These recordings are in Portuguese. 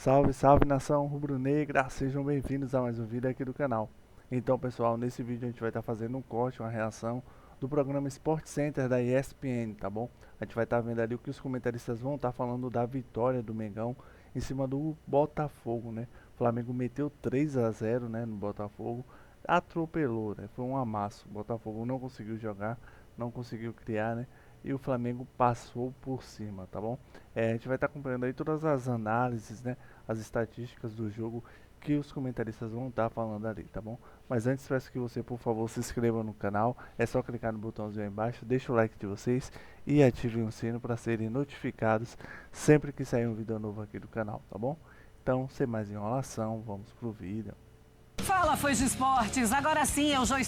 Salve, salve nação rubro-negra, sejam bem-vindos a mais um vídeo aqui do canal. Então pessoal, nesse vídeo a gente vai estar fazendo um corte, uma reação do programa Sport Center da ESPN, tá bom? A gente vai estar vendo ali o que os comentaristas vão estar falando da vitória do Mengão em cima do Botafogo, né? O Flamengo meteu 3-0, né, no Botafogo, atropelou, né? Foi um amasso, o Botafogo não conseguiu jogar, não conseguiu criar, né? E o Flamengo passou por cima, tá bom? A gente vai estar acompanhando aí todas as análises, né, as estatísticas do jogo que os comentaristas vão estar falando ali, tá bom? Mas antes peço que você, por favor, se inscreva no canal, é só clicar no botãozinho aí embaixo, deixa o like de vocês e ativem o sino para serem notificados sempre que sair um vídeo novo aqui do canal, tá bom? Então, sem mais enrolação, vamos pro vídeo. Fala, fãs de esportes! Agora sim, eu já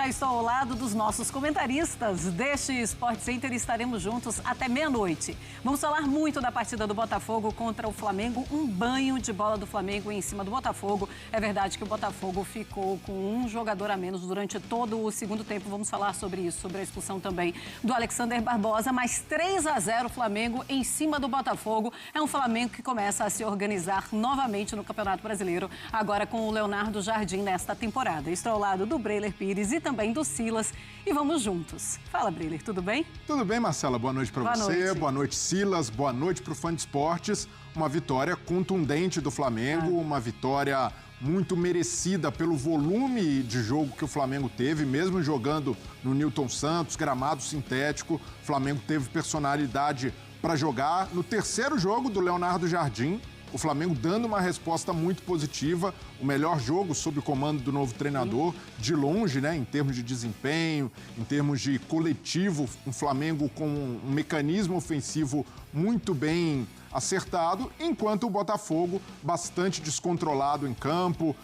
estou ao lado dos nossos comentaristas deste Sport Center e estaremos juntos até meia-noite. Vamos falar muito da partida do Botafogo contra o Flamengo, um banho de bola do Flamengo em cima do Botafogo. É verdade que o Botafogo ficou com um jogador a menos durante todo o segundo tempo. Vamos falar sobre isso, sobre a expulsão também do Alexander Barbosa, mas 3-0 Flamengo em cima do Botafogo. É um Flamengo que começa a se organizar novamente no Campeonato Brasileiro, agora com o Leonardo Jardim nesta temporada. Estou ao lado do Breiler Pires e também do Silas e vamos juntos. Fala, Breiler, tudo bem? Tudo bem, Marcela. Boa noite para você. Noite. Boa noite, Silas. Boa noite para o fã de esportes. Uma vitória contundente do Flamengo, uma vitória muito merecida pelo volume de jogo que o Flamengo teve, mesmo jogando no Newton Santos, gramado sintético. O Flamengo teve personalidade para jogar. No terceiro jogo do Leonardo Jardim, o Flamengo dando uma resposta muito positiva, o melhor jogo sob o comando do novo treinador, de longe, né, em termos de desempenho, em termos de coletivo, um Flamengo com um mecanismo ofensivo muito bem acertado, enquanto o Botafogo bastante descontrolado em campo,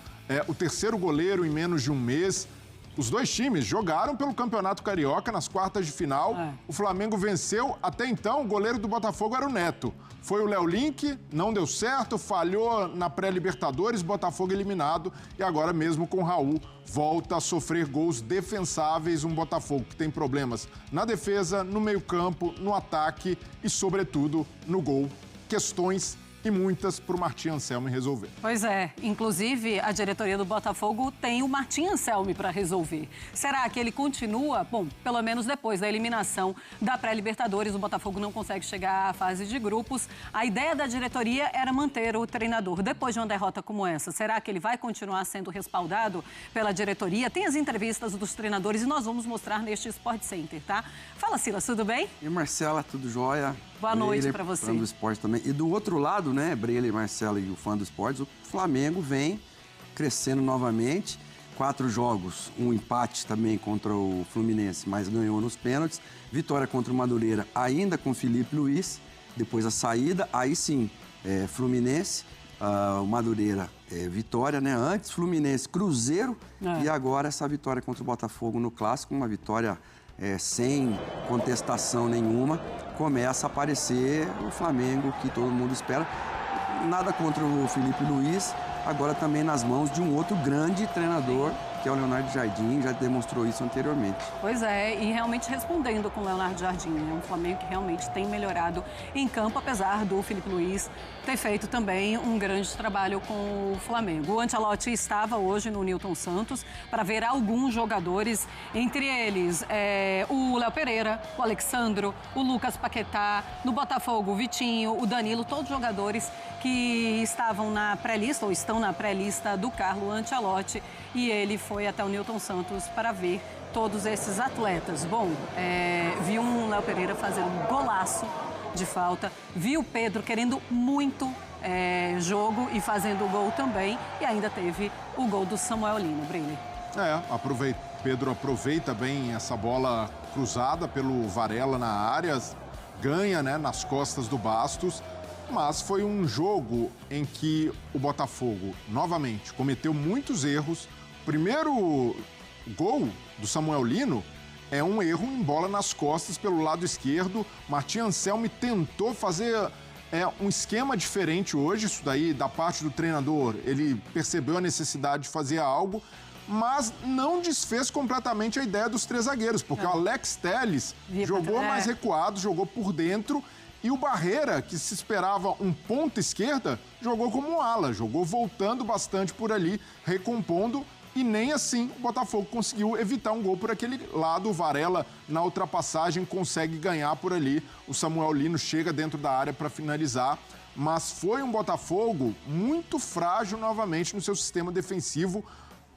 o terceiro goleiro em menos de um mês. Os dois times jogaram pelo Campeonato Carioca nas quartas de final. O Flamengo venceu. Até então, o goleiro do Botafogo era o Neto. Foi o Léo Link, não deu certo, falhou na pré-Libertadores, Botafogo eliminado. E agora, mesmo com o Raul, volta a sofrer gols defensáveis. Um Botafogo que tem problemas na defesa, no meio-campo, no ataque e, sobretudo, no gol. Questões e muitas para o Martim Anselmi resolver. Pois é, inclusive a diretoria do Botafogo tem o Martim Anselmi para resolver. Será que ele continua? Bom, pelo menos depois da eliminação da pré-Libertadores, o Botafogo não consegue chegar à fase de grupos. A ideia da diretoria era manter o treinador. Depois de uma derrota como essa, será que ele vai continuar sendo respaldado pela diretoria? Tem as entrevistas dos treinadores e nós vamos mostrar neste Sport Center, tá? Fala, Silas, tudo bem? E Marcela, tudo jóia? Boa noite para você. Fã do esporte também. E do outro lado, né, Breiler, Marcela e o fã do esporte, o Flamengo vem crescendo novamente. 4 jogos, um empate também contra o Fluminense, mas ganhou nos pênaltis. Vitória contra o Madureira, ainda com Felipe Luiz. Depois a saída, aí sim, Fluminense, o Madureira, vitória, né? Antes Fluminense, Cruzeiro e agora essa vitória contra o Botafogo no Clássico, uma vitória sem contestação nenhuma. Começa a aparecer o Flamengo que todo mundo espera. Nada contra o Felipe Luiz, agora também nas mãos de um outro grande treinador, que é o Leonardo Jardim, já demonstrou isso anteriormente. Pois é, e realmente respondendo com o Leonardo Jardim, né? Um Flamengo que realmente tem melhorado em campo, apesar do Felipe Luiz ter feito também um grande trabalho com o Flamengo. O Ancelotti estava hoje no Newton Santos para ver alguns jogadores, entre eles o Léo Pereira, o Alexandro, o Lucas Paquetá, no Botafogo o Vitinho, o Danilo, todos jogadores que estavam na pré-lista ou estão na pré-lista do Carlo Ancelotti, e ele foi até o Newton Santos para ver todos esses atletas. Bom, vi um Léo Pereira fazer um golaço de falta, vi o Pedro querendo muito jogo e fazendo o gol também, e ainda teve o gol do Samuel Lino, Breiler. Pedro aproveita bem essa bola cruzada pelo Varela na área, ganha, né, nas costas do Bastos. Mas foi um jogo em que o Botafogo, novamente, cometeu muitos erros. O primeiro gol do Samuel Lino é um erro em bola nas costas pelo lado esquerdo. Martim Anselmi tentou fazer um esquema diferente hoje, isso daí da parte do treinador. Ele percebeu a necessidade de fazer algo, mas não desfez completamente a ideia dos 3 zagueiros, porque o Alex Telles jogou mais recuado, jogou por dentro. E o Barreira, que se esperava um ponta esquerda, jogou como um ala, jogou voltando bastante por ali, recompondo, e nem assim o Botafogo conseguiu evitar um gol por aquele lado. O Varela, na ultrapassagem, consegue ganhar por ali. O Samuel Lino chega dentro da área para finalizar, mas foi um Botafogo muito frágil novamente no seu sistema defensivo.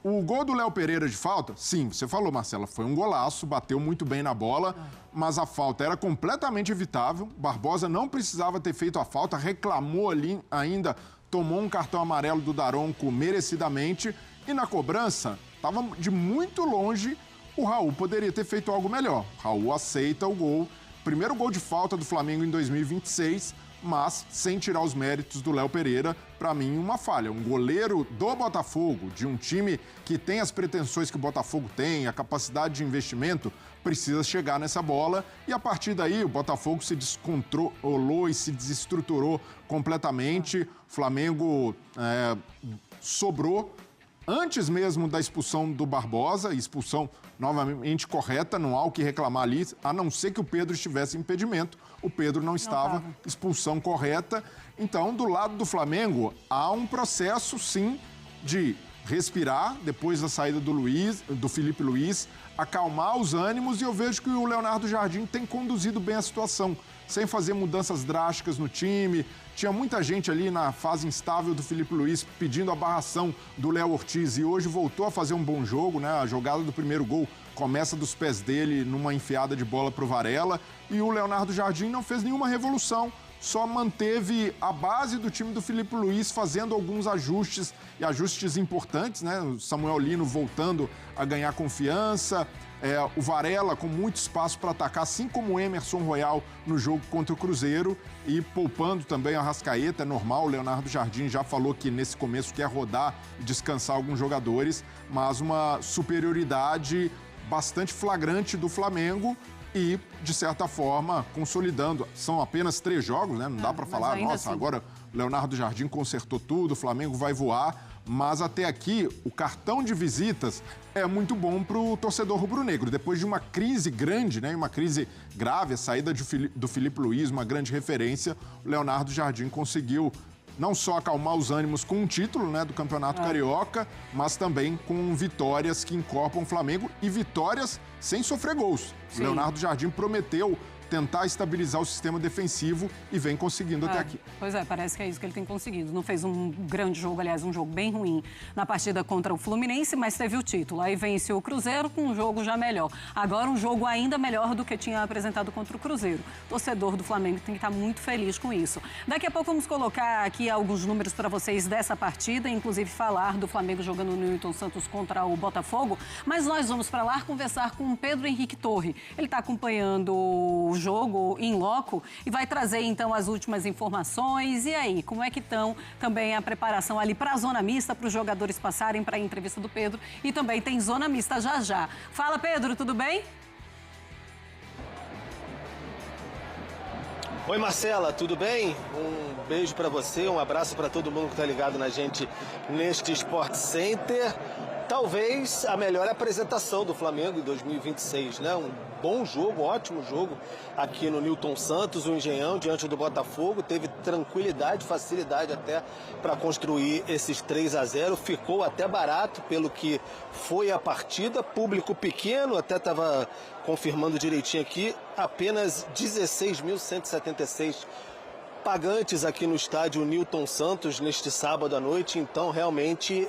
O gol do Léo Pereira de falta, sim, você falou, Marcela, foi um golaço, bateu muito bem na bola, mas a falta era completamente evitável. Barbosa não precisava ter feito a falta, reclamou ali ainda, tomou um cartão amarelo do Daronco merecidamente, e na cobrança, estava de muito longe, o Raul poderia ter feito algo melhor. O Raul aceita o gol, primeiro gol de falta do Flamengo em 2026, mas sem tirar os méritos do Léo Pereira, para mim, uma falha. Um goleiro do Botafogo, de um time que tem as pretensões que o Botafogo tem, a capacidade de investimento, precisa chegar nessa bola. E a partir daí, o Botafogo se descontrolou e se desestruturou completamente. O Flamengo sobrou antes mesmo da expulsão do Barbosa, expulsão novamente correta, não há o que reclamar ali, a não ser que o Pedro estivesse em impedimento. O Pedro não estava, expulsão correta. Então, do lado do Flamengo, há um processo, sim, de respirar depois da saída do Felipe Luiz, acalmar os ânimos, e eu vejo que o Leonardo Jardim tem conduzido bem a situação, sem fazer mudanças drásticas no time. Tinha muita gente ali na fase instável do Felipe Luiz pedindo a barração do Léo Ortiz, e hoje voltou a fazer um bom jogo, né? A jogada do primeiro gol começa dos pés dele numa enfiada de bola para o Varela, e o Leonardo Jardim não fez nenhuma revolução, só manteve a base do time do Felipe Luiz fazendo alguns ajustes, e ajustes importantes, né? O Samuel Lino voltando a ganhar confiança, o Varela com muito espaço para atacar, assim como o Emerson Royal no jogo contra o Cruzeiro, e poupando também a Arrascaeta, é normal. O Leonardo Jardim já falou que nesse começo quer rodar e descansar alguns jogadores, mas uma superioridade bastante flagrante do Flamengo e, de certa forma, consolidando. São apenas 3 jogos, né? Não dá para falar, nossa, assim, agora o Leonardo Jardim consertou tudo, o Flamengo vai voar. Mas até aqui, o cartão de visitas é muito bom para o torcedor rubro-negro. Depois de uma crise grande, né, uma crise grave, a saída do Felipe Luiz, uma grande referência, o Leonardo Jardim conseguiu não só acalmar os ânimos com um título, né, do Campeonato Carioca, mas também com vitórias que incorporam o Flamengo, e vitórias sem sofrer gols. Sim. O Leonardo Jardim prometeu tentar estabilizar o sistema defensivo e vem conseguindo até aqui. Pois é, parece que é isso que ele tem conseguido. Não fez um grande jogo, aliás, um jogo bem ruim na partida contra o Fluminense, mas teve o título. Aí venceu o Cruzeiro com um jogo já melhor. Agora um jogo ainda melhor do que tinha apresentado contra o Cruzeiro. O torcedor do Flamengo tem que estar muito feliz com isso. Daqui a pouco vamos colocar aqui alguns números para vocês dessa partida, inclusive falar do Flamengo jogando no Newton Santos contra o Botafogo, mas nós vamos para lá conversar com o Pedro Henrique Torre. Ele está acompanhando o jogo em loco e vai trazer então as últimas informações. E aí, como é que estão também a preparação ali para a zona mista, para os jogadores passarem para a entrevista do Pedro, e também tem zona mista já já. Fala, Pedro, tudo bem? Oi, Marcela, tudo bem? Um beijo para você, um abraço para todo mundo que está ligado na gente neste Sport Center. Talvez a melhor apresentação do Flamengo em 2026, né? Um bom jogo, ótimo jogo aqui no Newton Santos, o Engenhão, diante do Botafogo. Teve tranquilidade, facilidade até para construir esses 3-0. Ficou até barato pelo que foi a partida. Público pequeno, até estava confirmando direitinho aqui, apenas 16.176 pagantes aqui no estádio Newton Santos neste sábado à noite. Então, realmente,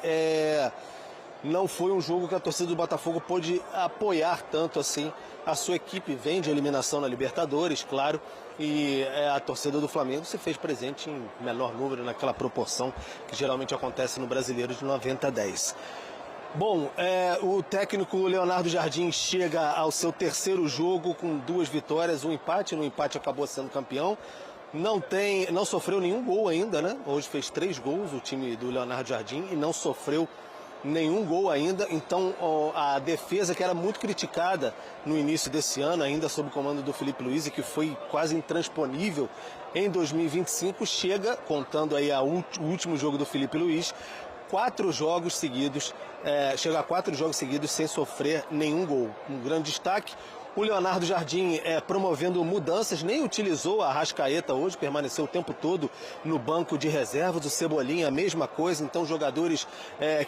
não foi um jogo que a torcida do Botafogo pôde apoiar tanto assim a sua equipe. Vem de eliminação na Libertadores, claro, e a torcida do Flamengo se fez presente em menor número, naquela proporção que geralmente acontece no Brasileiro de 90-10. Bom, o técnico Leonardo Jardim chega ao seu 3º jogo com 2 vitórias, um empate. No empate acabou sendo campeão. Não sofreu nenhum gol ainda, né? Hoje fez 3 gols o time do Leonardo Jardim e não sofreu nenhum gol ainda. Então a defesa, que era muito criticada no início desse ano, ainda sob o comando do Felipe Luiz, e que foi quase intransponível em 2025, chega, contando aí o último jogo do Felipe Luiz, 4 jogos seguidos, chega a 4 jogos seguidos sem sofrer nenhum gol. Um grande destaque. O Leonardo Jardim promovendo mudanças, nem utilizou a Arrascaeta hoje, permaneceu o tempo todo no banco de reservas. O Cebolinha, a mesma coisa. Então, jogadores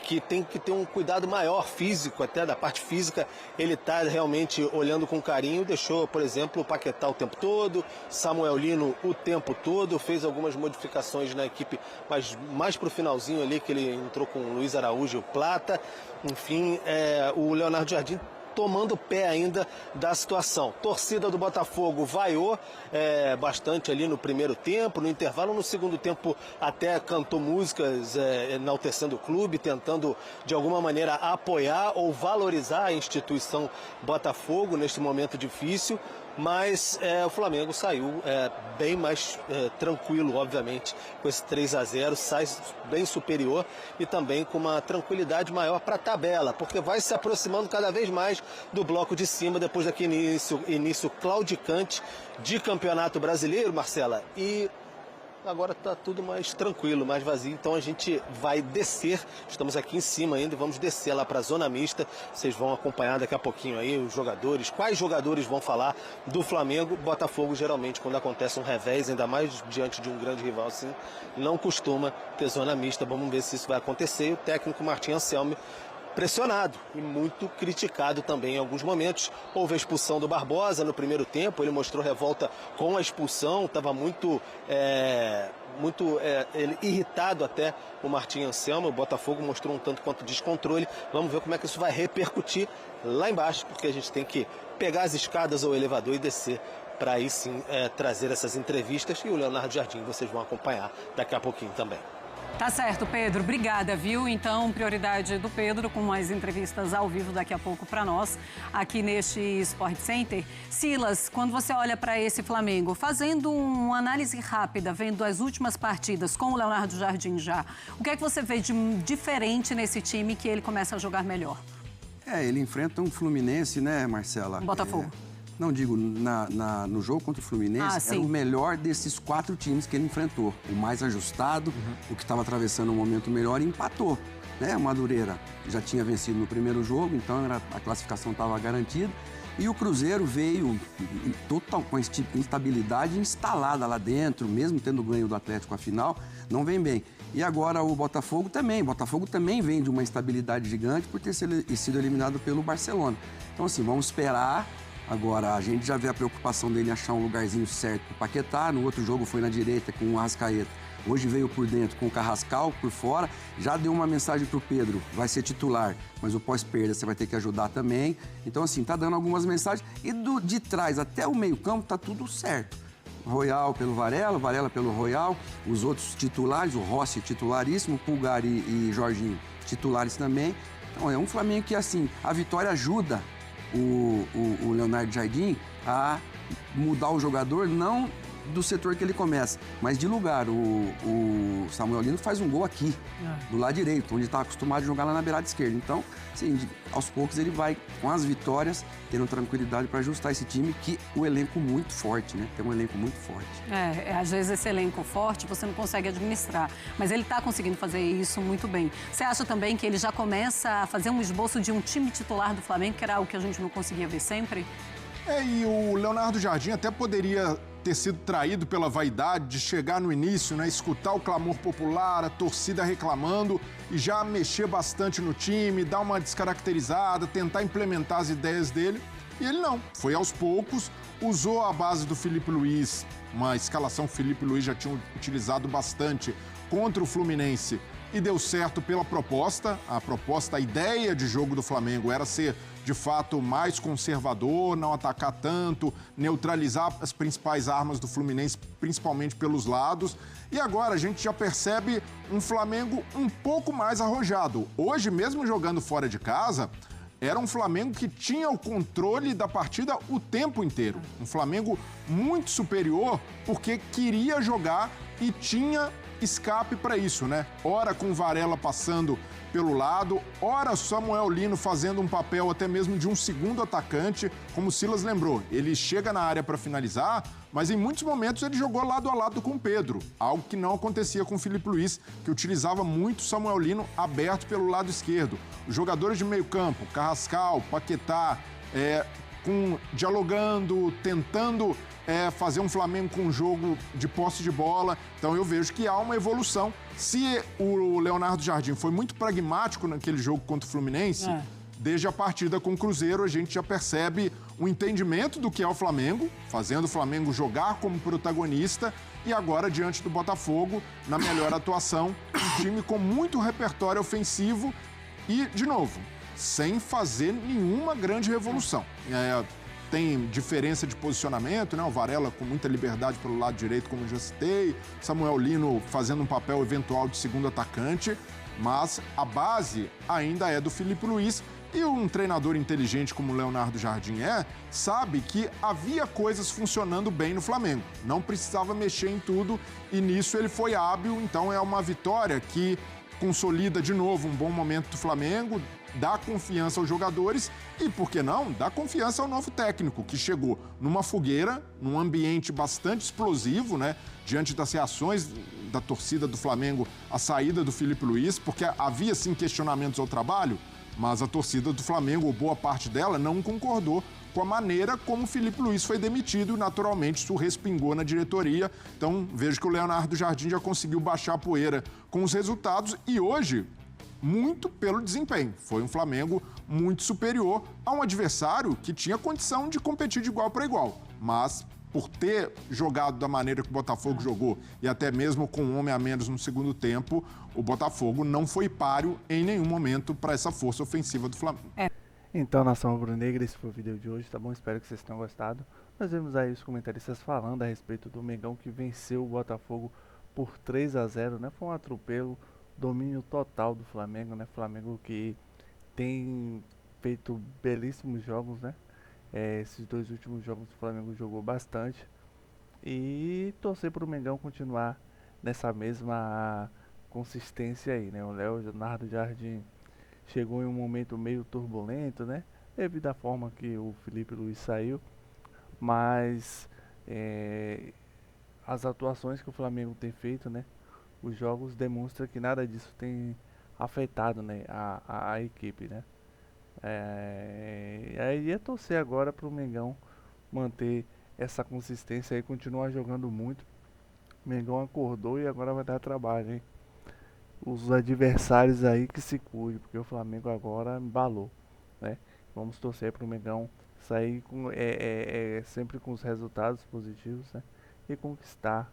que tem que ter um cuidado maior físico, até da parte física, ele está realmente olhando com carinho. Deixou, por exemplo, o Paquetá o tempo todo, Samuel Lino o tempo todo, fez algumas modificações na equipe, mas mais para o finalzinho ali, que ele entrou com o Luiz Araújo e o Plata. Enfim, o Leonardo Jardim tomando pé ainda da situação. Torcida do Botafogo vaiou bastante ali no primeiro tempo, no intervalo. No segundo tempo até cantou músicas enaltecendo o clube, tentando de alguma maneira apoiar ou valorizar a instituição Botafogo neste momento difícil. Mas o Flamengo saiu bem mais tranquilo, obviamente, com esse 3-0, sai bem superior e também com uma tranquilidade maior para a tabela, porque vai se aproximando cada vez mais do bloco de cima, depois daquele início claudicante de Campeonato Brasileiro, Marcela, e agora está tudo mais tranquilo, mais vazio, então a gente vai descer, estamos aqui em cima ainda, vamos descer lá para a zona mista, vocês vão acompanhar daqui a pouquinho aí os jogadores, quais jogadores vão falar do Flamengo. Botafogo geralmente quando acontece um revés, ainda mais diante de um grande rival assim, não costuma ter zona mista, vamos ver se isso vai acontecer. E o técnico Martim Anselmi pressionado e muito criticado também em alguns momentos. Houve a expulsão do Barbosa no primeiro tempo, ele mostrou revolta com a expulsão, estava muito irritado até o Martim Anselmo. O Botafogo mostrou um tanto quanto descontrole. Vamos ver como é que isso vai repercutir lá embaixo, porque a gente tem que pegar as escadas ou o elevador e descer para aí sim trazer essas entrevistas, e o Leonardo Jardim vocês vão acompanhar daqui a pouquinho também. Tá certo, Pedro. Obrigada, viu? Então, prioridade do Pedro com mais entrevistas ao vivo daqui a pouco para nós, aqui neste Sport Center. Silas, quando você olha para esse Flamengo, fazendo uma análise rápida, vendo as últimas partidas com o Leonardo Jardim já, o que é que você vê de diferente nesse time que ele começa a jogar melhor? Ele enfrenta um Fluminense, né, Marcela? Botafogo. Não, digo, no jogo contra o Fluminense, era o melhor desses 4 times que ele enfrentou. O mais ajustado, o que estava atravessando um momento melhor, e empatou. Né? O Madureira já tinha vencido no primeiro jogo, então a classificação estava garantida. E o Cruzeiro veio total com a instabilidade instalada lá dentro, mesmo tendo ganho do Atlético a final, não vem bem. E agora o Botafogo também. O Botafogo também vem de uma instabilidade gigante por ter sido eliminado pelo Barcelona. Então, assim, vamos esperar. Agora, a gente já vê a preocupação dele em achar um lugarzinho certo para o Paquetá. No outro jogo foi na direita com o Arrascaeta. Hoje veio por dentro com o Carrascal por fora. Já deu uma mensagem para o Pedro, vai ser titular, mas o pós-perda você vai ter que ajudar também. Então, assim, tá dando algumas mensagens. E de trás até o meio-campo tá tudo certo. Royal pelo Varela, Varela pelo Royal. Os outros titulares, o Rossi titularíssimo, Pulgar e Jorginho titulares também. Então, é um Flamengo que, assim, a vitória ajuda o Leonardo Jardim a mudar o jogador, não do setor que ele começa, mas de lugar. O Samuel Lino faz um gol aqui, do lado direito, onde está acostumado a jogar lá na beirada esquerda. Então, assim, aos poucos ele vai, com as vitórias, tendo tranquilidade para ajustar esse time, que o elenco muito forte, né? Tem um elenco muito forte. Às vezes esse elenco forte você não consegue administrar, mas ele está conseguindo fazer isso muito bem. Você acha também que ele já começa a fazer um esboço de um time titular do Flamengo, que era algo que a gente não conseguia ver sempre? E o Leonardo Jardim até poderia ter sido traído pela vaidade de chegar no início, né, escutar o clamor popular, a torcida reclamando e já mexer bastante no time, dar uma descaracterizada, tentar implementar as ideias dele. E ele não, foi aos poucos, usou a base do Filipe Luiz, uma escalação que o Filipe Luiz já tinha utilizado bastante contra o Fluminense, e deu certo pela proposta. A ideia de jogo do Flamengo era ser, de fato, mais conservador, não atacar tanto, neutralizar as principais armas do Fluminense, principalmente pelos lados. E agora a gente já percebe um Flamengo um pouco mais arrojado. Hoje, mesmo jogando fora de casa, era um Flamengo que tinha o controle da partida o tempo inteiro. Um Flamengo muito superior, porque queria jogar e tinha escape para isso, né? Ora com o Varela passando pelo lado, ora Samuel Lino fazendo um papel até mesmo de um segundo atacante, como o Silas lembrou. Ele chega na área para finalizar, mas em muitos momentos ele jogou lado a lado com o Pedro, algo que não acontecia com o Filipe Luiz, que utilizava muito o Samuel Lino aberto pelo lado esquerdo. Os jogadores de meio campo, Carrascal, Paquetá, dialogando, tentando fazer um Flamengo com um jogo de posse de bola. Então eu vejo que há uma evolução. Se o Leonardo Jardim foi muito pragmático naquele jogo contra o Fluminense, desde a partida com o Cruzeiro a gente já percebe um entendimento do que é o Flamengo, fazendo o Flamengo jogar como protagonista, e agora diante do Botafogo, na melhor atuação, um time com muito repertório ofensivo e, de novo, sem fazer nenhuma grande revolução. Tem diferença de posicionamento, né? O Varela com muita liberdade pelo lado direito, como eu já citei, Samuel Lino fazendo um papel eventual de segundo atacante, mas a base ainda é do Filipe Luís. E um treinador inteligente como o Leonardo Jardim sabe que havia coisas funcionando bem no Flamengo. Não precisava mexer em tudo e nisso ele foi hábil. Então é uma vitória que consolida de novo um bom momento do Flamengo, dá confiança aos jogadores e, por que não, dá confiança ao novo técnico, que chegou numa fogueira, num ambiente bastante explosivo, né? Diante das reações da torcida do Flamengo à saída do Filipe Luís, porque havia sim questionamentos ao trabalho, mas a torcida do Flamengo, ou boa parte dela, não concordou com a maneira como o Filipe Luís foi demitido e, naturalmente, isso respingou na diretoria. Então, vejo que o Leonardo Jardim já conseguiu baixar a poeira com os resultados e hoje, muito pelo desempenho. Foi um Flamengo muito superior a um adversário que tinha condição de competir de igual para igual, mas por ter jogado da maneira que o Botafogo jogou e até mesmo com um homem a menos no segundo tempo, o Botafogo não foi páreo em nenhum momento para essa força ofensiva do Flamengo. Então, nação rubro-negra, esse foi o vídeo de hoje, tá bom? Espero que vocês tenham gostado. Nós vemos aí os comentaristas falando a respeito do Mengão que venceu o Botafogo por 3-0, né? Foi um atropelo, domínio total do Flamengo, né? Flamengo que tem feito belíssimos jogos, né? Esses dois últimos jogos o Flamengo jogou bastante. E torcer para o Mengão continuar nessa mesma consistência aí, né? O Leonardo Jardim chegou em um momento meio turbulento, né? Devido à forma que o Filipe Luís saiu. Mas as atuações que o Flamengo tem feito, né? Os jogos demonstram que nada disso tem afetado, né? a equipe, né? Aí é torcer agora para o Mengão manter essa consistência e continuar jogando muito. O Mengão acordou e agora vai dar trabalho, hein? Os adversários aí que se cuidem, porque o Flamengo agora embalou, né? Vamos torcer para o Mengão sair com, sempre com os resultados positivos, né? E conquistar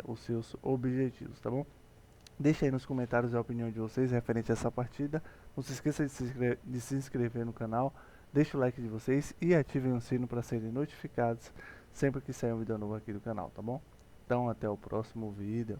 os seus objetivos, tá bom? Deixa aí nos comentários a opinião de vocês referente a essa partida. Não se esqueça de se inscrever no canal, deixa o like de vocês e ativem o sino para serem notificados sempre que sair um vídeo novo aqui do canal, tá bom? Então até o próximo vídeo.